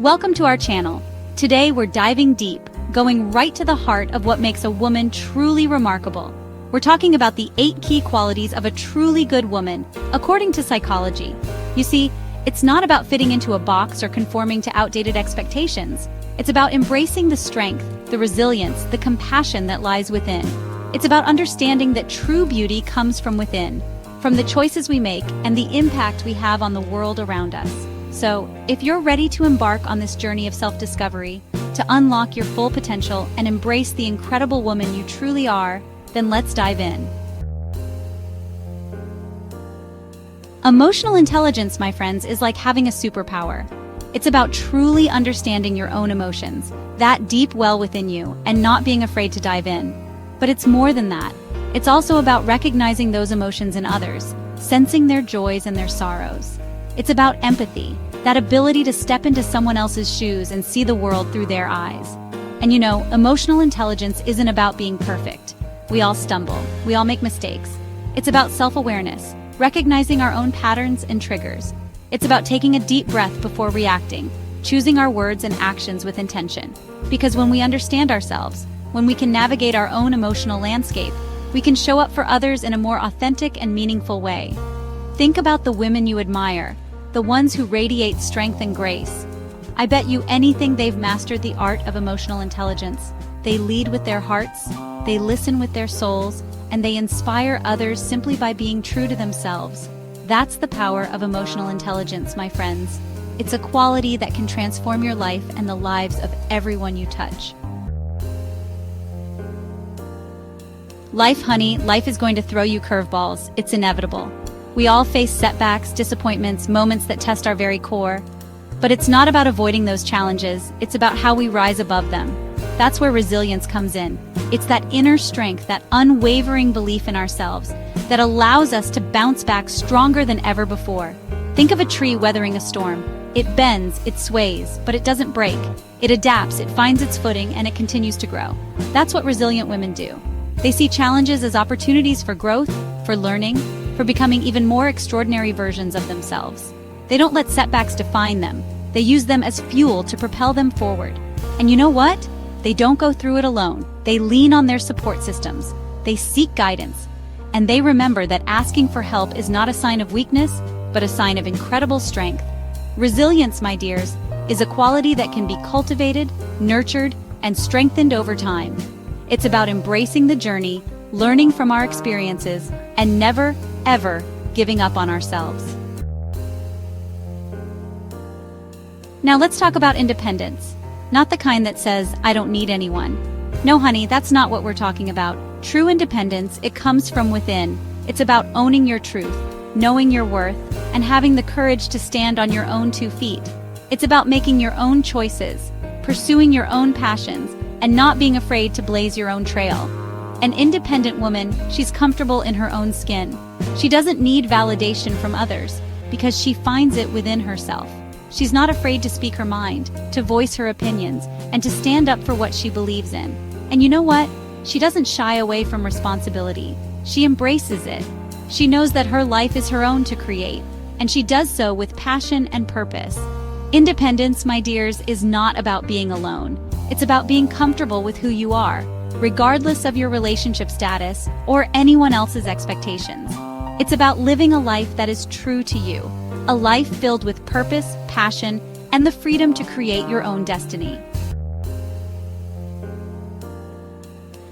Welcome to our channel. Today we're diving deep, going right to the heart of what makes a woman truly remarkable. We're talking about the 8 key qualities of a truly good woman, according to psychology. You see, it's not about fitting into a box or conforming to outdated expectations. It's about embracing the strength, the resilience, the compassion that lies within. It's about understanding that true beauty comes from within, from the choices we make and the impact we have on the world around us. So, if you're ready to embark on this journey of self-discovery, to unlock your full potential and embrace the incredible woman you truly are, then let's dive in. Emotional intelligence, my friends, is like having a superpower. It's about truly understanding your own emotions, that deep well within you, and not being afraid to dive in. But it's more than that. It's also about recognizing those emotions in others, sensing their joys and their sorrows. It's about empathy, that ability to step into someone else's shoes and see the world through their eyes. And you know, emotional intelligence isn't about being perfect. We all stumble, we all make mistakes. It's about self-awareness, recognizing our own patterns and triggers. It's about taking a deep breath before reacting, choosing our words and actions with intention. Because when we understand ourselves, when we can navigate our own emotional landscape, we can show up for others in a more authentic and meaningful way. Think about the women you admire, the ones who radiate strength and grace. I bet you anything they've mastered the art of emotional intelligence. They lead with their hearts, they listen with their souls, and they inspire others simply by being true to themselves. That's the power of emotional intelligence, my friends. It's a quality that can transform your life and the lives of everyone you touch. Life, honey, life is going to throw you curveballs. It's inevitable. We all face setbacks, disappointments, moments that test our very core. But it's not about avoiding those challenges, it's about how we rise above them. That's where resilience comes in. It's that inner strength, that unwavering belief in ourselves, that allows us to bounce back stronger than ever before. Think of a tree weathering a storm. It bends, it sways, but it doesn't break. It adapts, it finds its footing, and it continues to grow. That's what resilient women do. They see challenges as opportunities for growth, for learning, for becoming even more extraordinary versions of themselves. They don't let setbacks define them. They use them as fuel to propel them forward. And you know what? They don't go through it alone. They lean on their support systems. They seek guidance. And they remember that asking for help is not a sign of weakness, but a sign of incredible strength. Resilience, my dears, is a quality that can be cultivated, nurtured, and strengthened over time. It's about embracing the journey, learning from our experiences, and never, ever giving up on ourselves. Now let's talk about independence. Not the kind that says, I don't need anyone. No, honey, that's not what we're talking about. True independence, it comes from within. It's about owning your truth, knowing your worth, and having the courage to stand on your own 2 feet. It's about making your own choices, pursuing your own passions, and not being afraid to blaze your own trail. An independent woman, she's comfortable in her own skin. She doesn't need validation from others because she finds it within herself. She's not afraid to speak her mind, to voice her opinions, and to stand up for what she believes in. And you know what? She doesn't shy away from responsibility. She embraces it. She knows that her life is her own to create, and she does so with passion and purpose. Independence, my dears, is not about being alone. It's about being comfortable with who you are, regardless of your relationship status or anyone else's expectations. It's about living a life that is true to you, a life filled with purpose, passion, and the freedom to create your own destiny.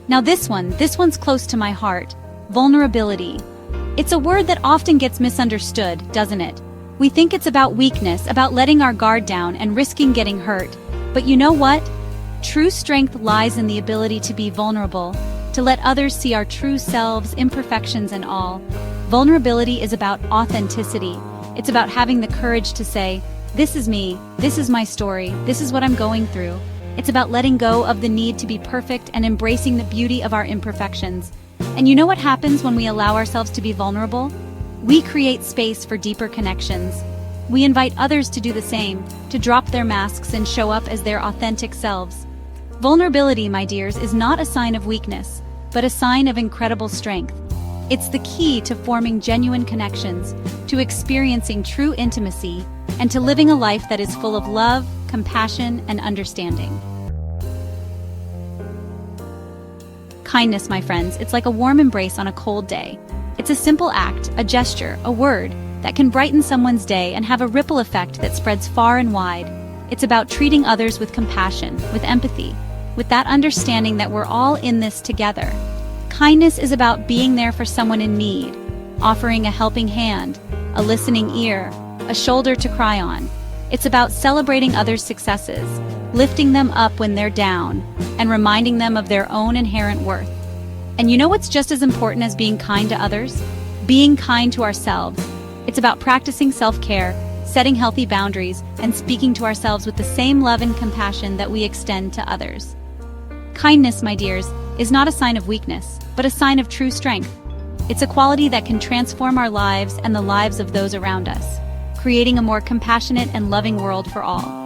Now this one's close to my heart, vulnerability. It's a word that often gets misunderstood, doesn't it? We think it's about weakness, about letting our guard down and risking getting hurt. But you know what? True strength lies in the ability to be vulnerable, to let others see our true selves, imperfections and all. Vulnerability is about authenticity. It's about having the courage to say, this is me, this is my story, this is what I'm going through. It's about letting go of the need to be perfect and embracing the beauty of our imperfections. And you know what happens when we allow ourselves to be vulnerable? We create space for deeper connections. We invite others to do the same, to drop their masks and show up as their authentic selves. Vulnerability, my dears, is not a sign of weakness, but a sign of incredible strength. It's the key to forming genuine connections, to experiencing true intimacy, and to living a life that is full of love, compassion, and understanding. Kindness, my friends, it's like a warm embrace on a cold day. It's a simple act, a gesture, a word that can brighten someone's day and have a ripple effect that spreads far and wide. It's about treating others with compassion, with empathy, with that understanding that we're all in this together. Kindness is about being there for someone in need, offering a helping hand, a listening ear, a shoulder to cry on. It's about celebrating others' successes, lifting them up when they're down, and reminding them of their own inherent worth. And you know what's just as important as being kind to others? Being kind to ourselves. It's about practicing self-care, setting healthy boundaries, and speaking to ourselves with the same love and compassion that we extend to others. Kindness, my dears, is not a sign of weakness, but a sign of true strength. It's a quality that can transform our lives and the lives of those around us, creating a more compassionate and loving world for all.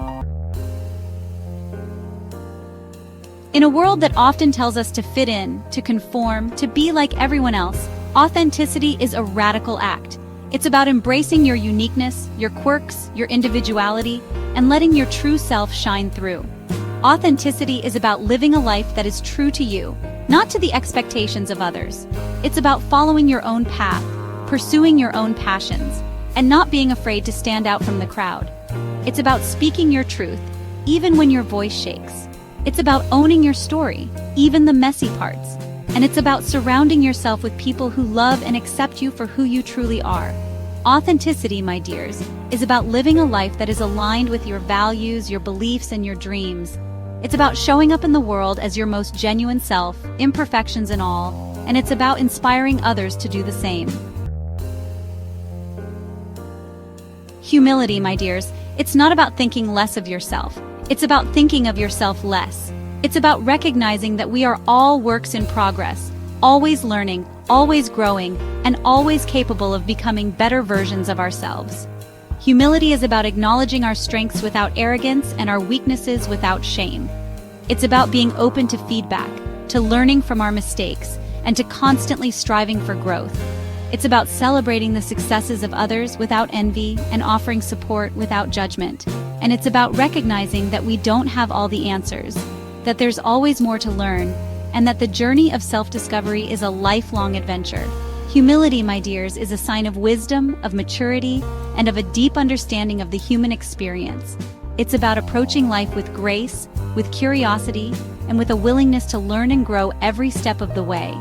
In a world that often tells us to fit in, to conform, to be like everyone else, authenticity is a radical act. It's about embracing your uniqueness, your quirks, your individuality, and letting your true self shine through. Authenticity is about living a life that is true to you, not to the expectations of others. It's about following your own path, pursuing your own passions, and not being afraid to stand out from the crowd. It's about speaking your truth, even when your voice shakes. It's about owning your story, even the messy parts. And it's about surrounding yourself with people who love and accept you for who you truly are. Authenticity, my dears, is about living a life that is aligned with your values, your beliefs, and your dreams. It's about showing up in the world as your most genuine self, imperfections and all, and it's about inspiring others to do the same. Humility, my dears, it's not about thinking less of yourself. It's about thinking of yourself less. It's about recognizing that we are all works in progress, always learning, always growing, and always capable of becoming better versions of ourselves. Humility is about acknowledging our strengths without arrogance and our weaknesses without shame. It's about being open to feedback, to learning from our mistakes, and to constantly striving for growth. It's about celebrating the successes of others without envy and offering support without judgment. And it's about recognizing that we don't have all the answers, that there's always more to learn, and that the journey of self-discovery is a lifelong adventure. Humility, my dears, is a sign of wisdom, of maturity, and of a deep understanding of the human experience. It's about approaching life with grace, with curiosity, and with a willingness to learn and grow every step of the way.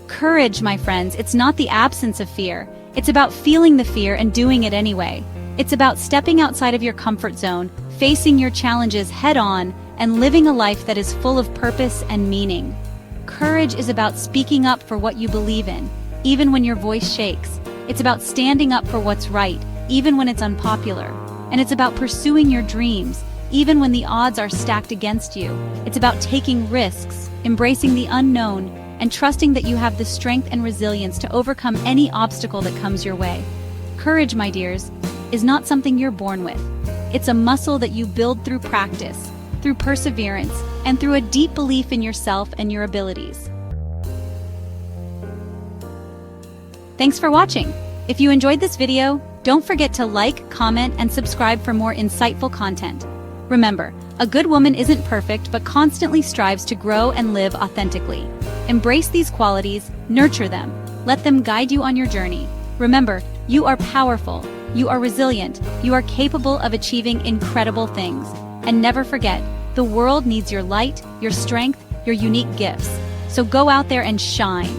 Courage, my friends, it's not the absence of fear. It's about feeling the fear and doing it anyway. It's about stepping outside of your comfort zone, facing your challenges head-on, and living a life that is full of purpose and meaning. Courage is about speaking up for what you believe in, even when your voice shakes. It's about standing up for what's right, even when it's unpopular. And it's about pursuing your dreams, even when the odds are stacked against you. It's about taking risks, embracing the unknown, and trusting that you have the strength and resilience to overcome any obstacle that comes your way. Courage, my dears, is not something you're born with. It's a muscle that you build through practice, through perseverance, and through a deep belief in yourself and your abilities. Thanks for watching. If you enjoyed this video, don't forget to like, comment, and subscribe for more insightful content. Remember, a good woman isn't perfect but constantly strives to grow and live authentically. Embrace these qualities, nurture them, let them guide you on your journey. Remember, you are powerful, you are resilient, you are capable of achieving incredible things. And never forget, the world needs your light, your strength, your unique gifts. So go out there and shine.